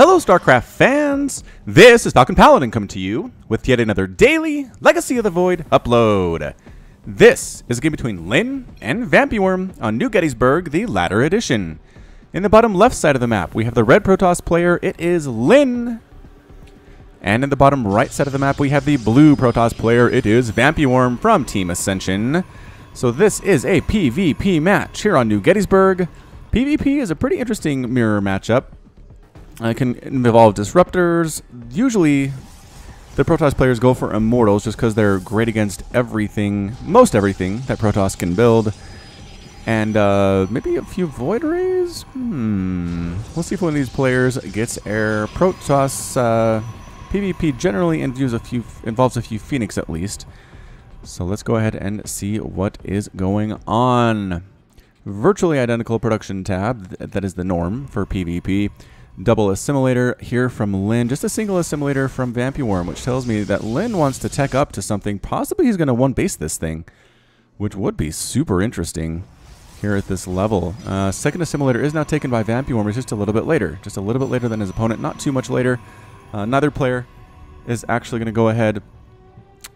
Hello StarCraft fans! This is Falcon Paladin coming to you with yet another daily Legacy of the Void upload. This is a game between Lyn and VampyWorm on New Gettysburg, the latter edition. In the bottom left side of the map, we have the red Protoss player, it is Lyn. And in the bottom right side of the map, we have the blue Protoss player, it is VampyWorm from Team Ascension. So this is a PvP match here on New Gettysburg. PvP is a pretty interesting mirror matchup. It can involve disruptors. Usually, the Protoss players go for immortals just because they're great against everything, most everything that Protoss can build. And maybe a few Void Rays? We'll see if one of these players gets air. Protoss PvP generally involves a few Phoenix at least. So let's go ahead and see what is going on. Virtually identical production tab, that is the norm for PvP. Double assimilator here from Lyn, just a single assimilator from VampyWorm, which tells me that Lyn wants to tech up to something. Possibly he's going to one-base this thing, which would be super interesting here at this level. Second assimilator is now taken by VampyWorm. It's just a little bit later than his opponent, not too much later. Neither player is actually going to go ahead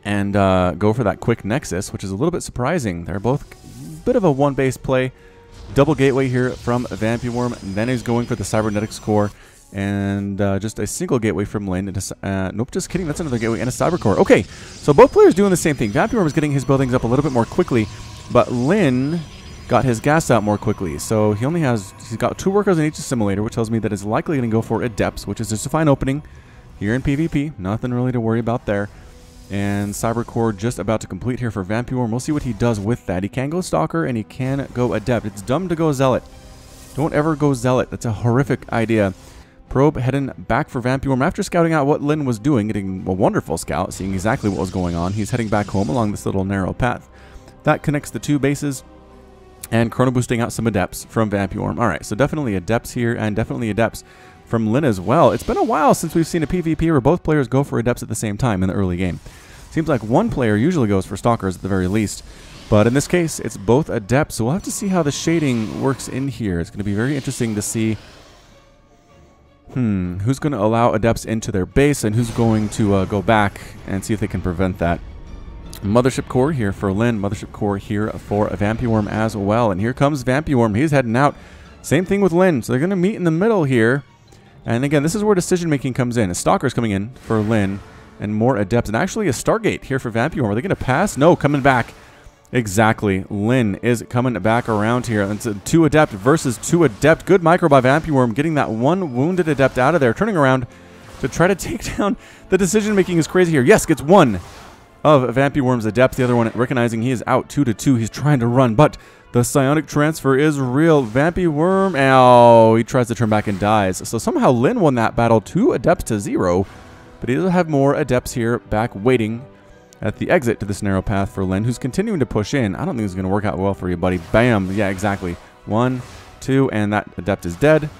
and go for that quick Nexus, which is a little bit surprising. They're both a bit of a one-base play. Double gateway here from VampyWorm, and then he's going for the Cybernetics core, and just a single gateway from Lyn. Nope, just kidding, that's another gateway and a Cyber core. Okay, so both players doing the same thing. VampyWorm is getting his buildings up a little bit more quickly, but Lyn got his gas out more quickly. So he's got 2 workers in each assimilator, which tells me that it's likely going to go for Adepts, which is just a fine opening here in PvP. Nothing really to worry about there. And Cyber Core just about to complete here for VampyWorm. We'll see what he does with that. He can go Stalker and he can go Adept. It's dumb to go Zealot. Don't ever go Zealot. That's a horrific idea. Probe heading back for VampyWorm after scouting out what Lyn was doing, getting a wonderful scout, seeing exactly what was going on. He's heading back home along this little narrow path. That connects the 2 bases. And chrono boosting out some Adepts from VampyWorm. Alright, so definitely Adepts here and definitely Adepts from Lyn as well. It's been a while since we've seen a PvP where both players go for Adepts at the same time in the early game. Seems like one player usually goes for Stalkers at the very least. But in this case, it's both Adepts, so we'll have to see how the shading works in here. It's going to be very interesting to see who's going to allow Adepts into their base and who's going to go back and see if they can prevent that. Mothership Core here for Lyn, Mothership Core here for VampyWorm as well. And here comes VampyWorm. He's heading out. Same thing with Lyn. So they're going to meet in the middle here. And again, this is where decision-making comes in. A Stalker's coming in for Lyn, and more Adepts. And actually a Stargate here for VampyWorm. Are they going to pass? No, coming back. Exactly. Lyn is coming back around here. It's a 2 Adept versus 2 Adept. Good micro by VampyWorm, getting that 1 wounded Adept out of there. Turning around to try to take down. The decision-making is crazy here. Yes, gets 1 of VampyWorm's Adepts. The other one recognizing he is out 2-2. He's trying to run, but the psionic transfer is real. VampyWorm, ow, he tries to turn back and dies. So somehow Lyn won that battle, 2 Adepts to 0. But he does have more Adepts here back waiting at the exit to this narrow path for Lyn, who's continuing to push in. I don't think it's going to work out well for you, buddy. Bam. Yeah, exactly. 1, 2, and that Adept is dead.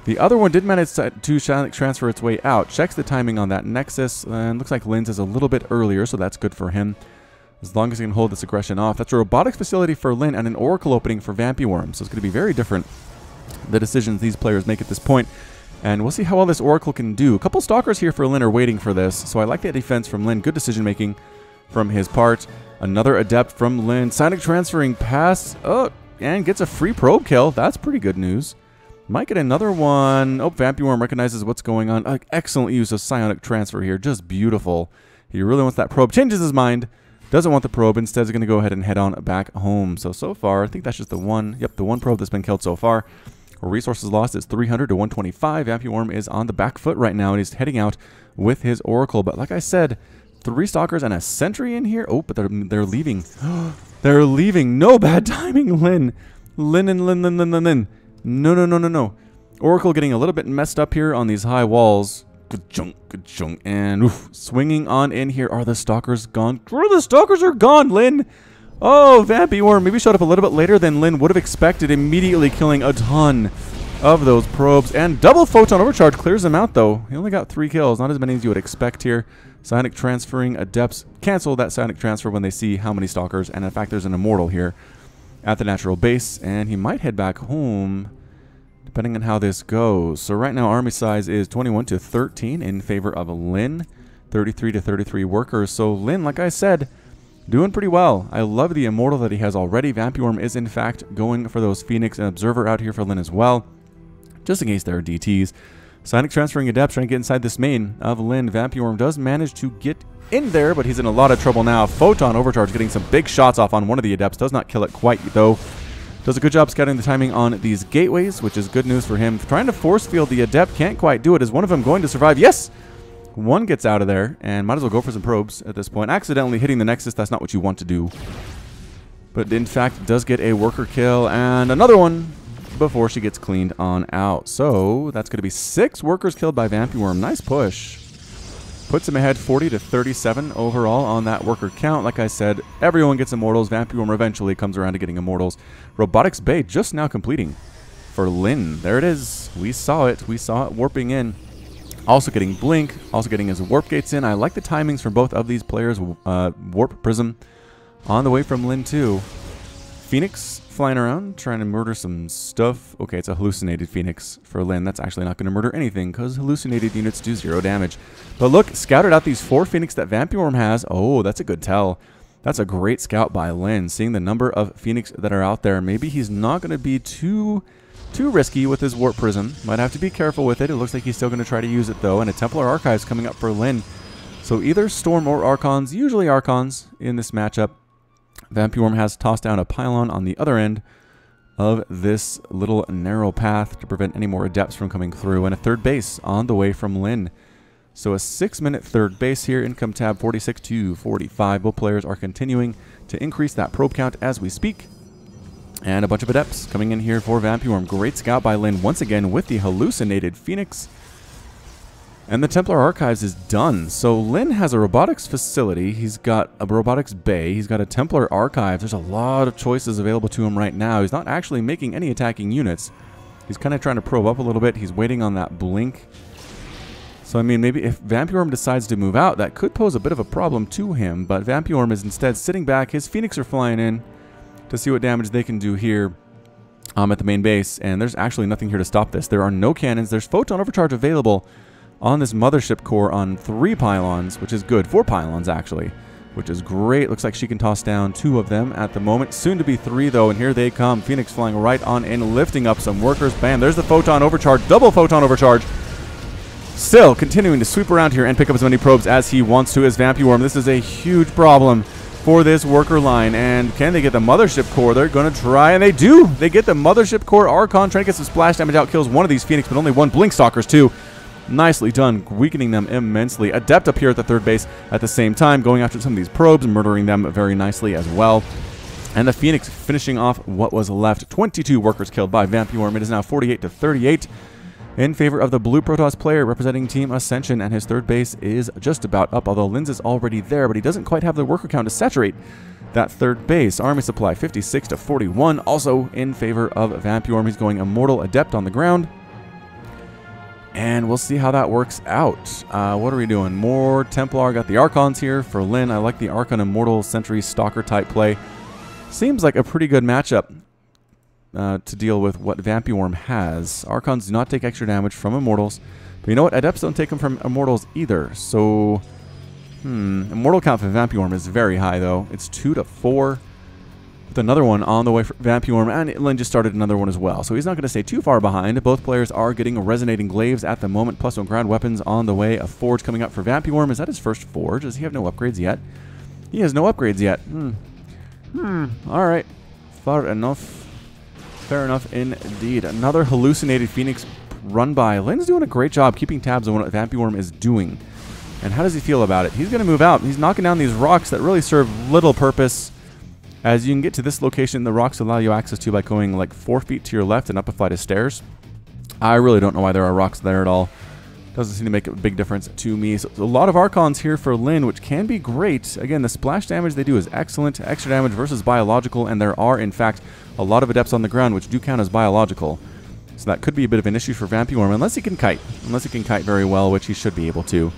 The other one did manage to psionic transfer its way out. Checks the timing on that Nexus, and looks like Lyn's is a little bit earlier, so that's good for him. As long as he can hold this aggression off. That's a robotics facility for Lyn and an Oracle opening for VampyWorm. So it's going to be very different, the decisions these players make at this point. And we'll see how well this Oracle can do. A couple Stalkers here for Lyn are waiting for this. So I like that defense from Lyn. Good decision making from his part. Another Adept from Lyn. Psionic transferring past. Oh, and gets a free probe kill. That's pretty good news. Might get another one. Oh, VampyWorm recognizes what's going on. Excellent use of psionic transfer here. Just beautiful. He really wants that probe. Changes his mind. Doesn't want the probe. Instead is going to go ahead and head on back home. So far, I think that's just the one. Yep, the one probe that's been killed so far. Resources lost is 300 to 125. VampyWorm is on the back foot right now, and he's heading out with his Oracle. But like I said, 3 Stalkers and a Sentry in here. Oh, but they're leaving. They're leaving. No bad timing, Lyn. Lyn. No. Oracle getting a little bit messed up here on these high walls. Good chunk. And oof, swinging on in here. Are the Stalkers gone? The Stalkers are gone, Lyn. Oh, VampyWorm maybe showed up a little bit later than Lyn would have expected, immediately killing a ton of those probes. And double Photon Overcharge clears him out, though. He only got 3 kills, not as many as you would expect here. Psionic transferring Adepts cancel that Psionic transfer when they see how many Stalkers. And in fact, there's an Immortal here at the natural base, and he might head back home. depending on how this goes. So right now, army size is 21 to 13 in favor of Lin. 33 to 33 workers. So Lin, like I said, doing pretty well. I love the immortal that he has already. VampyWorm is, in fact, going for those Phoenix and Observer out here for Lin as well, just in case there are DTs. Psionic transferring Adept, trying to get inside this main of Lin. VampyWorm does manage to get in there, but he's in a lot of trouble now. Photon Overcharge getting some big shots off on one of the Adepts. Does not kill it quite, though. Does a good job scouting the timing on these gateways, which is good news for him. Trying to force field the Adept, can't quite do it. Is one of them going to survive? Yes! One gets out of there, and might as well go for some probes at this point. Accidentally hitting the Nexus, that's not what you want to do. But in fact, does get a worker kill, and another one before she gets cleaned on out. So that's going to be 6 workers killed by VampyWorm. Nice push. Puts him ahead 40 to 37 overall on that worker count. Like I said, everyone gets immortals. VampyWorm eventually comes around to getting immortals. Robotics Bay just now completing for Lin. There it is. We saw it. We saw it warping in. Also getting Blink. Also getting his warp gates in. I like the timings for both of these players. Warp Prism on the way from Lin too. Phoenix flying around, trying to murder some stuff. Okay, it's a hallucinated Phoenix for Lin. That's actually not going to murder anything, because hallucinated units do 0 damage. But look, scouted out these 4 Phoenix that VampyWorm has. Oh, that's a good tell. That's a great scout by Lin. Seeing the number of Phoenix that are out there, maybe he's not going to be too risky with his Warp Prism. Might have to be careful with it. It looks like he's still going to try to use it, though. And a Templar Archives coming up for Lin. So either Storm or Archons, usually Archons in this matchup. VampyWorm has tossed down a pylon on the other end of this little narrow path to prevent any more Adepts from coming through, and a third base on the way from Lin. So a 6-minute third base here. Income tab 46 to 45. Both players are continuing to increase that probe count as we speak. And a bunch of Adepts coming in here for VampyWorm. Great scout by Lin once again with the hallucinated Phoenix. And the Templar Archives is done. So Lin has a robotics facility. He's got a robotics bay. He's got a Templar Archive. There's a lot of choices available to him right now. He's not actually making any attacking units. He's kind of trying to probe up a little bit. He's waiting on that blink. So, I mean, maybe if VampyWorm decides to move out, that could pose a bit of a problem to him. But VampyWorm is instead sitting back. His Phoenix are flying in to see what damage they can do here at the main base. And there's actually nothing here to stop this. There are no cannons. There's Photon Overcharge available on this mothership core on 3 pylons, which is good. 4 pylons, actually, which is great. Looks like she can toss down 2 of them at the moment. Soon to be 3, though, and here they come. Phoenix flying right on in, lifting up some workers. Bam, there's the Photon Overcharge. Double Photon Overcharge. Still continuing to sweep around here and pick up as many probes as he wants to as VampyWorm. This is a huge problem for this worker line. And can they get the mothership core? They're going to try, and they do. They get the mothership core. Archon trying to get some splash damage out. Kills one of these Phoenix, but only 1 Blink Stalkers, too. Nicely done, weakening them immensely. Adept up here at the third base at the same time, going after some of these probes and murdering them very nicely as well. And the Phoenix finishing off what was left. 22 workers killed by VampyWorm. It is now 48 to 38 in favor of the blue Protoss player representing Team Ascension, and his third base is just about up, although Linz is already there, but he doesn't quite have the worker count to saturate that third base. Army supply 56 to 41, also in favor of VampyWorm. He's going Immortal Adept on the ground. And we'll see how that works out. What are we doing? More Templar. Got the Archons here for Lin. I like the Archon Immortal Sentry Stalker type play. Seems like a pretty good matchup to deal with what VampyWorm has. Archons do not take extra damage from Immortals. But you know what? Adepts don't take them from Immortals either. So, Immortal count for VampyWorm is very high, though. It's 2 to 4. With another one on the way for VampyWorm, and Lin just started another one as well. So he's not going to stay too far behind. Both players are getting resonating glaives at the moment, plus some ground weapons on the way. A forge coming up for VampyWorm. Is that his first forge? Does he have no upgrades yet? He has no upgrades yet. Alright. Fair enough. Fair enough indeed. Another hallucinated Phoenix run by. Lin's doing a great job keeping tabs on what VampyWorm is doing. And how does he feel about it? He's going to move out. He's knocking down these rocks that really serve little purpose. As you can get to this location, the rocks allow you access to by going like 4 feet to your left and up a flight of stairs. I really don't know why there are rocks there at all. Doesn't seem to make a big difference to me. So a lot of Archons here for Lin, which can be great. Again, the splash damage they do is excellent. Extra damage versus biological, and there are, in fact, a lot of Adepts on the ground, which do count as biological. So that could be a bit of an issue for VampyWorm, unless he can kite. Unless he can kite very well, which he should be able to.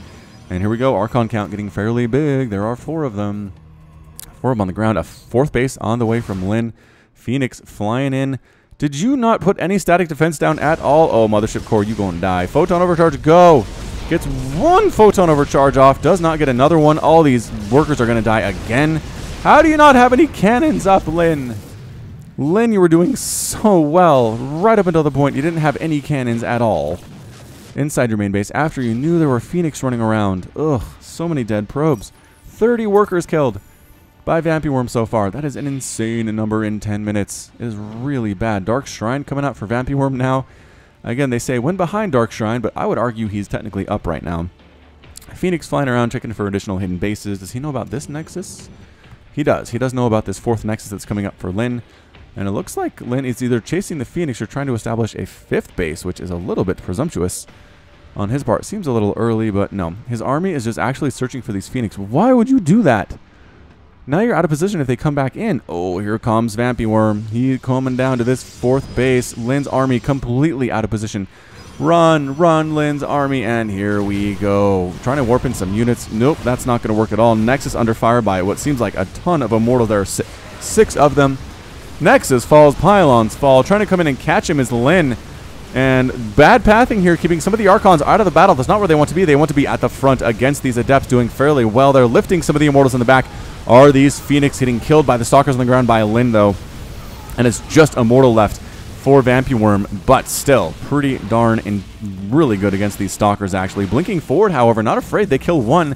And here we go, Archon count getting fairly big. There are 4 of them. 4 of them on the ground. A 4th base on the way from Lin. Phoenix flying in Did you not put any static defense down at all? Oh, Mothership Core, you gonna die. Photon overcharge, go! Gets one photon overcharge off, does not get another one. All these workers are gonna die again. How do you not have any cannons up, Lin? Lin, you were doing so well, right up until the point you didn't have any cannons at all inside your main base after you knew there were Phoenix running around. Ugh, so many dead probes. 30 workers killed by VampyWorm so far. That is an insane number in 10 minutes. It is really bad. Dark Shrine coming out for VampyWorm now. Again, they say when behind Dark Shrine, but I would argue he's technically up right now. Phoenix flying around checking for additional hidden bases. Does he know about this Nexus? He does. He does know about this 4th Nexus that's coming up for Lin. And it looks like Lin is either chasing the Phoenix or trying to establish a 5th base, which is a little bit presumptuous on his part. Seems a little early, but no. His army is just actually searching for these Phoenix. Why would you do that? Now you're out of position if they come back in. Oh, here comes VampyWorm. He's coming down to this 4th base. Lin's army completely out of position. Run, run, Lin's army, and here we go. Trying to warp in some units. Nope, that's not going to work at all. Nexus under fire by what seems like a ton of Immortals. There are 6 of them. Nexus falls, pylons fall. Trying to come in and catch him is Lin. And bad pathing here, keeping some of the Archons out of the battle. That's not where they want to be. They want to be at the front against these Adepts, doing fairly well. They're lifting some of the Immortals in the back. Are these Phoenix getting killed by the Stalkers on the ground by Lin, though? And it's just Immortal left for VampyWorm, but still pretty darn and really good against these Stalkers, actually. Blinking forward, however, not afraid. They kill one.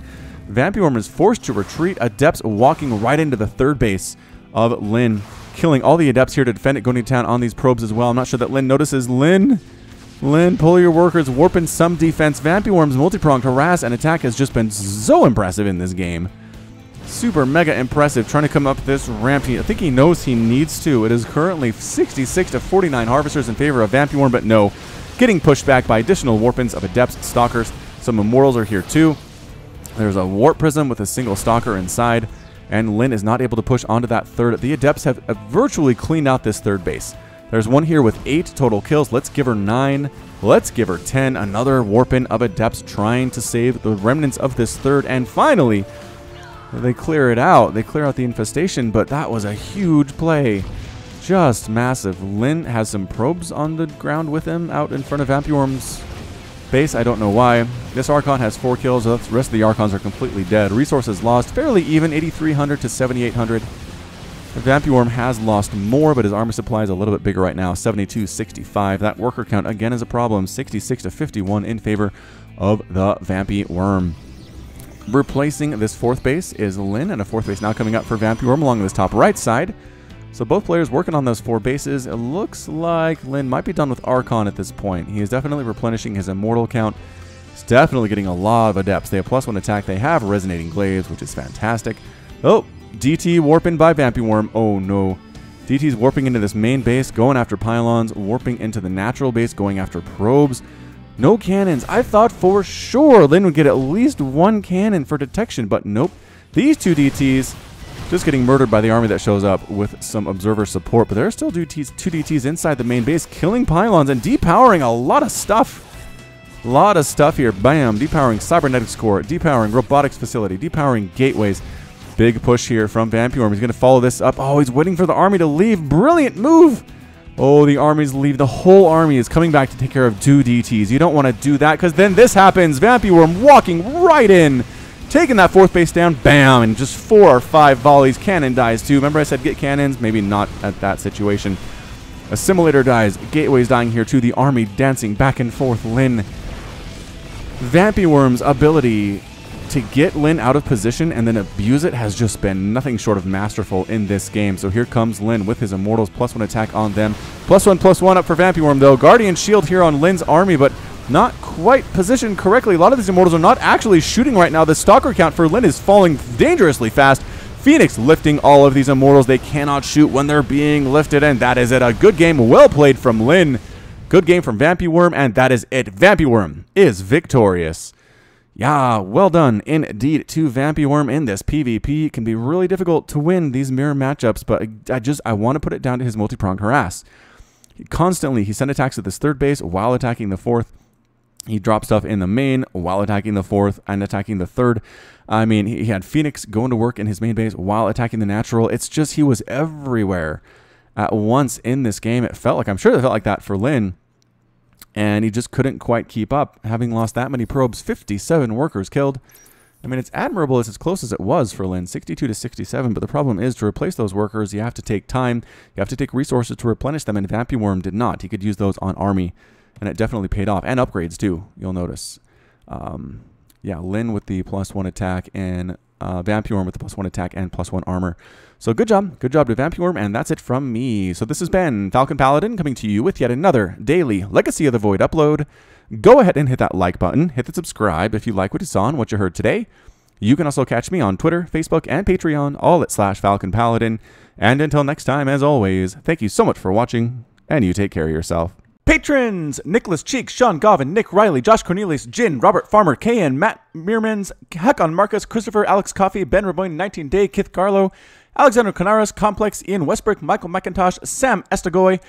VampyWorm is forced to retreat. Adepts walking right into the 3rd base of Lin, killing all the Adepts here to defend it, going to town on these probes as well. I'm not sure that Lin notices. Lin, pull your workers, warping some defense. VampyWorm's multi-pronged harass and attack has just been so impressive in this game. Super mega impressive, trying to come up this ramp. I think he knows he needs to. It is currently 66 to 49 Harvesters in favor of VampyWorm, but no. Getting pushed back by additional warpins of Adepts, Stalkers. Some Immortals are here too. There's a Warp Prism with a single Stalker inside, and Lin is not able to push onto that 3rd. The Adepts have virtually cleaned out this 3rd base. There's one here with 8 total kills. Let's give her 9. Let's give her 10. Another Warpin of Adepts trying to save the remnants of this 3rd, and finally they clear it out. They clear out the infestation, but that was a huge play. Just massive. Lin has some probes on the ground with him out in front of VampyWorm's base. I don't know why. This Archon has 4 kills. The rest of the Archons are completely dead. Resources lost fairly even, 8,300 to 7,800. VampyWorm has lost more, but his armor supply is a little bit bigger right now, 7265. That worker count, again, is a problem, 66 to 51 in favor of the VampyWorm. Replacing this 4th base is Lin, and a 4th base now coming up for VampyWorm along this top right side. So both players working on those 4 bases. It looks like Lin might be done with Archon at this point. He is definitely replenishing his Immortal count. He's definitely getting a lot of Adepts. They have +1 attack. They have Resonating Glaives, which is fantastic. Oh, DT warping by VampyWorm. Oh no. DT's warping into this main base, going after pylons, warping into the natural base, going after probes. No cannons. I thought for sure Lin would get at least 1 cannon for detection, but nope. These 2 DTs just getting murdered by the army that shows up with some observer support, but there are still 2 DTs inside the main base, killing pylons and depowering a lot of stuff. A lot of stuff here. Bam. Depowering Cybernetics Core, depowering Robotics Facility, depowering Gateways. Big push here from VampyWorm. He's going to follow this up. Oh, he's waiting for the army to leave. Brilliant move. Oh, the armies leave. The whole army is coming back to take care of 2 DTs. You don't want to do that because then this happens. VampyWorm walking right in, taking that 4th base down. Bam! And just 4 or 5 volleys. Cannon dies too. Remember I said get cannons? Maybe not at that situation. Assimilator dies. Gateway's dying here too. The army dancing back and forth. Lin. VampyWorm's ability to get Lin out of position and then abuse it has just been nothing short of masterful in this game. So here comes Lin with his Immortals, +1 attack on them. +1/+1 up for VampyWorm though. Guardian Shield here on Lin's army, but not quite positioned correctly. A lot of these Immortals are not actually shooting right now. The Stalker count for Lin is falling dangerously fast. Phoenix lifting all of these Immortals. They cannot shoot when they're being lifted, and that is it. A good game, well played from Lin. Good game from VampyWorm, and that is it. VampyWorm is victorious. Yeah, well done indeed to VampyWorm in this PvP. It can be really difficult to win these mirror matchups, but I want to put it down to his multi-pronged harass. He sent attacks at this 3rd base while attacking the 4th. He dropped stuff in the main while attacking the 4th and attacking the 3rd. I mean, he had Phoenix going to work in his main base while attacking the natural. It's just he was everywhere at once in this game. It felt like, I'm sure it felt like that for Lin. And he just couldn't quite keep up, having lost that many probes. 57 workers killed. I mean, it's admirable. It's as close as it was for Lin, 62 to 67. But the problem is, to replace those workers, you have to take time. You have to take resources to replenish them, and VampyWorm did not. He could use those on Army, and it definitely paid off. And upgrades, too, you'll notice. Yeah, Lin with the +1 attack, and VampyWorm with the +1 attack and +1 armor. So good job to VampyWorm, and that's it from me. So this has been Falcon Paladin coming to you with yet another daily Legacy of the Void upload. Go ahead and hit that like button, hit the subscribe if you like what you saw and what you heard today. You can also catch me on Twitter, Facebook, and Patreon, all at /Falcon Paladin. And until next time, as always, thank you so much for watching, and you take care of yourself. Patrons! Nicholas Cheek, Sean Govin, Nick Riley, Josh Cornelius, Jin, Robert Farmer, Kayan, Matt Meermans, Hakon Marcus, Christopher, Alex Coffey, Ben Raboyne, 19 Day, Kith Carlo, Alexander Canaras, Complex, Ian Westbrook, Michael McIntosh, Sam Estagoy,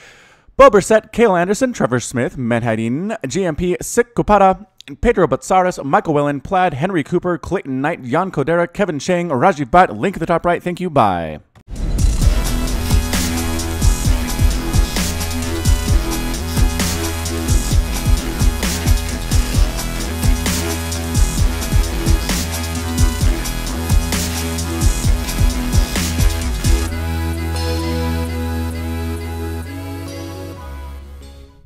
Bo Brissett, Kale Anderson, Trevor Smith, Menhadin, GMP, Sik Kupada, Pedro Batsaris, Michael Wellen, Plaid, Henry Cooper, Clayton Knight, Jan Kodera, Kevin Chang, Raji Butt, link at the top right. Thank you. Bye.